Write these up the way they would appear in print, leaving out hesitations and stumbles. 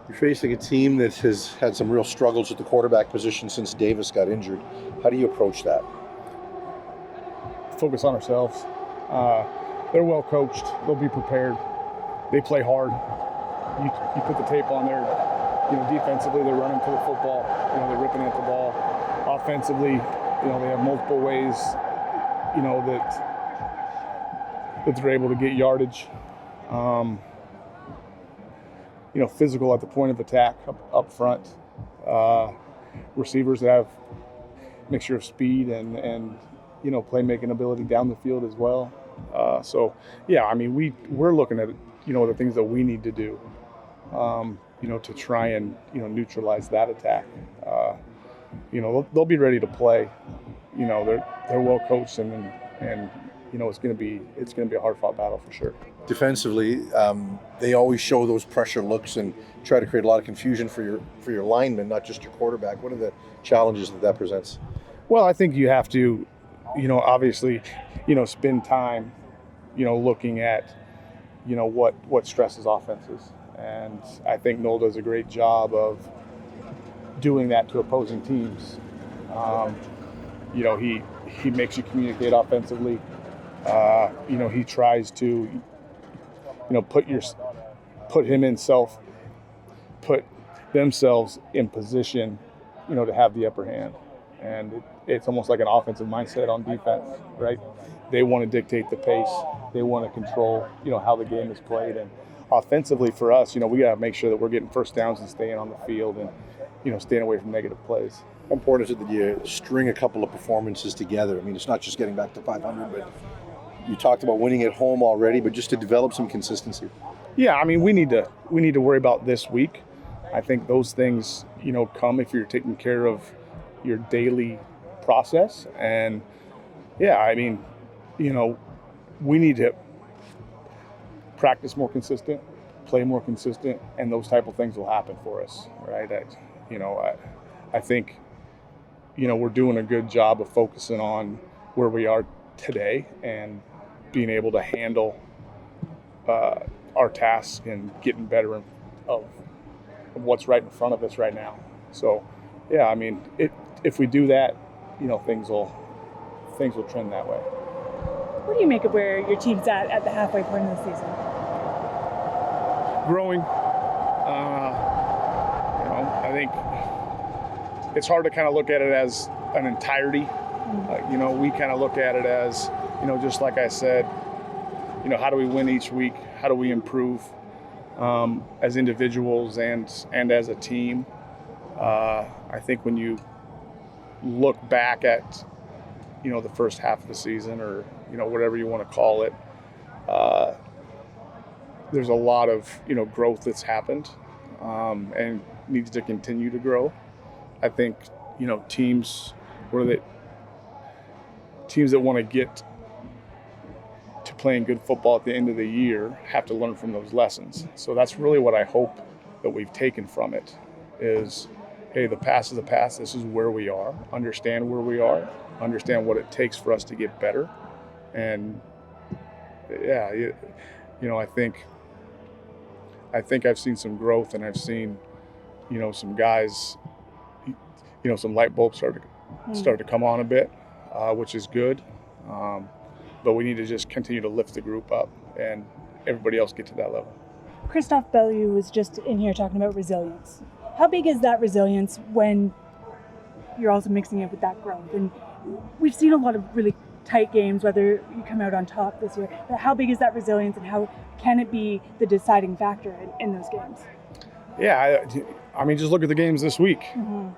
You're facing a team that has had some real struggles at the quarterback position since Davis got injured. How do you approach that? Focus on ourselves. They're well coached. They'll be prepared. They play hard. You put the tape on there. Defensively, they're running to the football. They're ripping at the ball. Offensively, they have multiple ways, that they're able to get yardage. Physical at the point of attack up front. Receivers have mixture of speed and playmaking ability down the field as well. We're looking at the things that we need to do, to try and neutralize that attack. They'll be ready to play. They're well coached and it's going to be a hard fought battle for sure. Defensively, they always show those pressure looks and try to create a lot of confusion for your linemen, not just your quarterback. What are the challenges that presents? Well, I think you have to, obviously, spend time, looking at, what stresses offenses. And I think Noel does a great job of doing that to opposing teams. He makes you communicate offensively. He tries to, put themselves in position, to have the upper hand. And it's almost like an offensive mindset on defense, right? They want to dictate the pace. They want to control, how the game is played. And offensively for us, we got to make sure that we're getting first downs and staying on the field and, staying away from negative plays. How important is it that you string a couple of performances together? I mean, it's not just getting back to 500, but you talked about winning at home already, but just to develop some consistency. Yeah, we need to worry about this week. I think those things, come if you're taking care of your daily process. And we need to practice more consistent, play more consistent, and those type of things will happen for us, right? I think, we're doing a good job of focusing on where we are today and being able to handle our tasks and getting better of what's right in front of us right now. So, if we do that, things will trend that way. What do you make of where your team's at the halfway point of the season? Growing. I think it's hard to kind of look at it as an entirety. We kind of look at it as, just like I said, how do we win each week? How do we improve as individuals and as a team? I think when you look back at, the first half of the season or, whatever you want to call it, there's a lot of, growth that's happened and needs to continue to grow. I think, teams that want to get to playing good football at the end of the year have to learn from those lessons. So that's really what I hope that we've taken from it is, hey, the past is the past. This is where we are. Understand where we are. Understand what it takes for us to get better. And I think I've seen some growth, and I've seen, some guys, some light bulbs start to come on a bit, which is good. But we need to just continue to lift the group up and everybody else get to that level. Christophe Bellew was just in here talking about resilience. How big is that resilience when you're also mixing it with that growth? And we've seen a lot of really tight games, whether you come out on top this year. But how big is that resilience, and how can it be the deciding factor in those games? Yeah, just look at the games this week. Mm-hmm.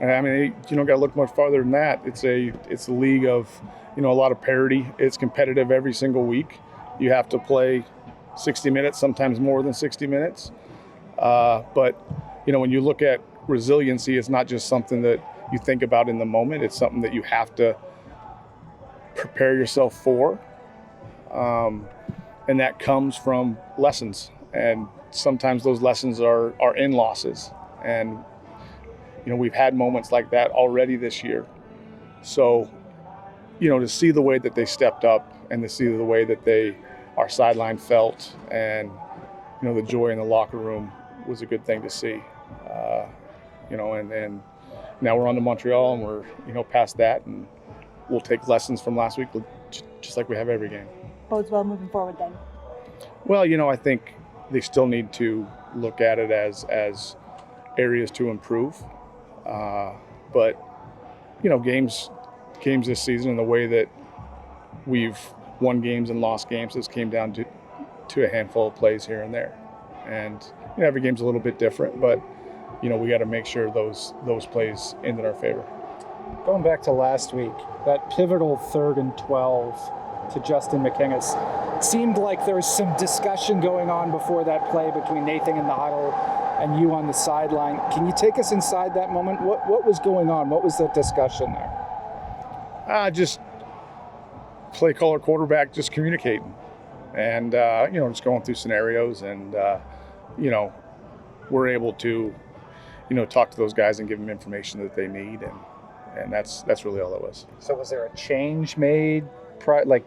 You don't got to look much farther than that. It's a league of, a lot of parity. It's competitive every single week. You have to play 60 minutes, sometimes more than 60 minutes. But when you look at resiliency, it's not just something that you think about in the moment. It's something that you have to prepare yourself for. And that comes from lessons. And sometimes those lessons are in losses. And, we've had moments like that already this year. So, to see the way that they stepped up and to see the way that our sideline felt and, the joy in the locker room, was a good thing to see. And now we're on to Montreal, and we're past that, and we'll take lessons from last week, just like we have every game. Bodes well moving forward then. Well, I think they still need to look at it as areas to improve. But games this season, and the way that we've won games and lost games, has came down to a handful of plays here and there. And every game's a little bit different, but we got to make sure those plays end in our favor. Going back to last week, that pivotal 3rd and 12 to Justin McKinnis, seemed like there was some discussion going on before that play between Nathan in the huddle and you on the sideline. Can you take us inside that moment? What was going on? What was the discussion there? Just play caller, quarterback, just communicating, and just going through scenarios, and we're able to talk to those guys and give them information that they need, and that's really all it was. So was there a change made? Like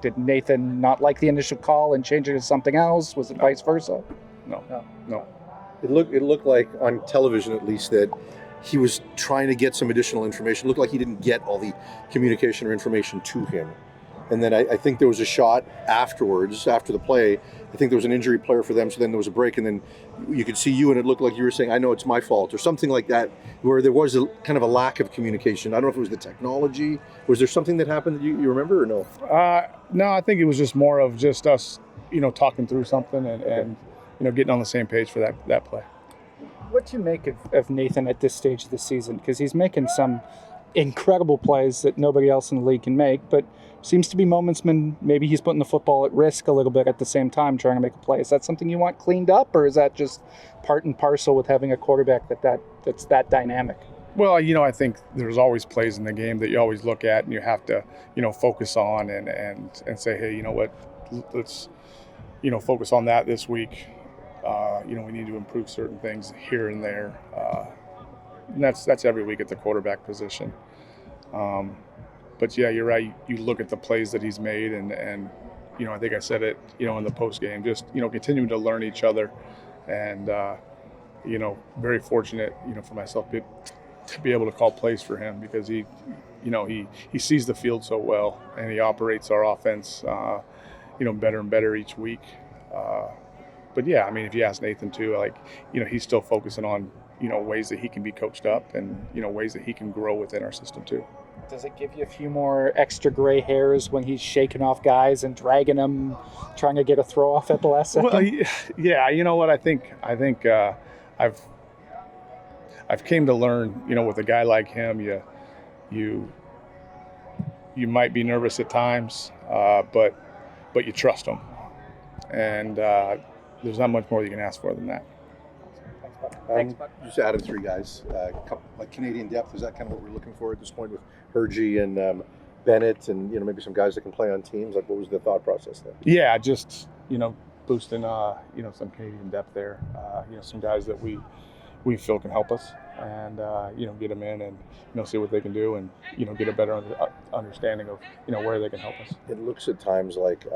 did Nathan not like the initial call and change it to something else? Was it vice versa? No. It looked like, on television at least, that he was trying to get some additional information. It looked like he didn't get all the communication or information to him. And then I think there was a shot afterwards, after the play. I think there was an injury player for them, so then there was a break, and then you could see you, and it looked like you were saying, "I know it's my fault," or something like that, where there was a kind of a lack of communication. I don't know if it was the technology. Was there something that happened that you remember, or no? No, I think it was just more of just us, talking through something and getting on the same page for that play. What do you make of Nathan at this stage of the season? Because he's making some incredible plays that nobody else in the league can make, but seems to be moments when maybe he's putting the football at risk a little bit at the same time trying to make a play. Is that something you want cleaned up, or is that just part and parcel with having a quarterback that's that dynamic? Well, I think there's always plays in the game that you always look at and you have to, focus on and say, hey, you know what, let's, focus on that this week. We need to improve certain things here and there. And that's every week at the quarterback position. But yeah, you're right. You look at the plays that he's made, and I think I said it, in the post game, just continuing to learn each other, and very fortunate, for myself to be able to call plays for him, because he sees the field so well, and he operates our offense, better and better each week. But yeah, if you ask Nathan too, he's still focusing on ways that he can be coached up, and ways that he can grow within our system too. Does it give you a few more extra gray hairs when he's shaking off guys and dragging them, trying to get a throw off at the last second? Well, yeah. You know what? I think I've came to learn. With a guy like him, you might be nervous at times, but you trust him, and there's not much more you can ask for than that. Thanks, Buck. Just added 3 guys, like Canadian depth. Is that kind of what we're looking for at this point with Hergy and Bennett, and maybe some guys that can play on teams? Like, what was the thought process there? Yeah, just boosting some Canadian depth there. Some guys that we feel can help us, and get them in and see what they can do, and get a better understanding of where they can help us. It looks at times like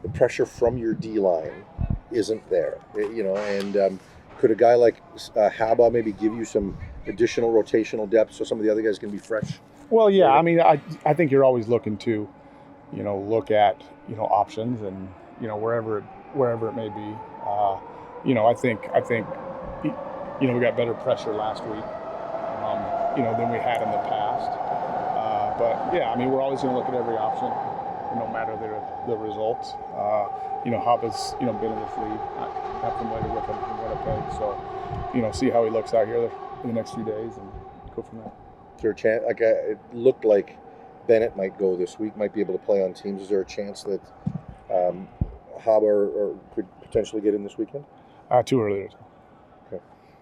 the pressure from your D line isn't there, and could a guy like Haba maybe give you some additional rotational depth so some of the other guys can be fresh? Well, yeah, I think you're always looking to, look at, options, and, wherever it may be. I think we got better pressure last week, than we had in the past. But yeah, we're always going to look at every option, no matter the results. Haba's, been in this league. Not familiar with him from Winnipeg, so, see how he looks out here in the next few days and go from there. Is there a chance? It looked like Bennett might go this week, might be able to play on teams. Is there a chance that Haba or could potentially get in this weekend? Too early to tell.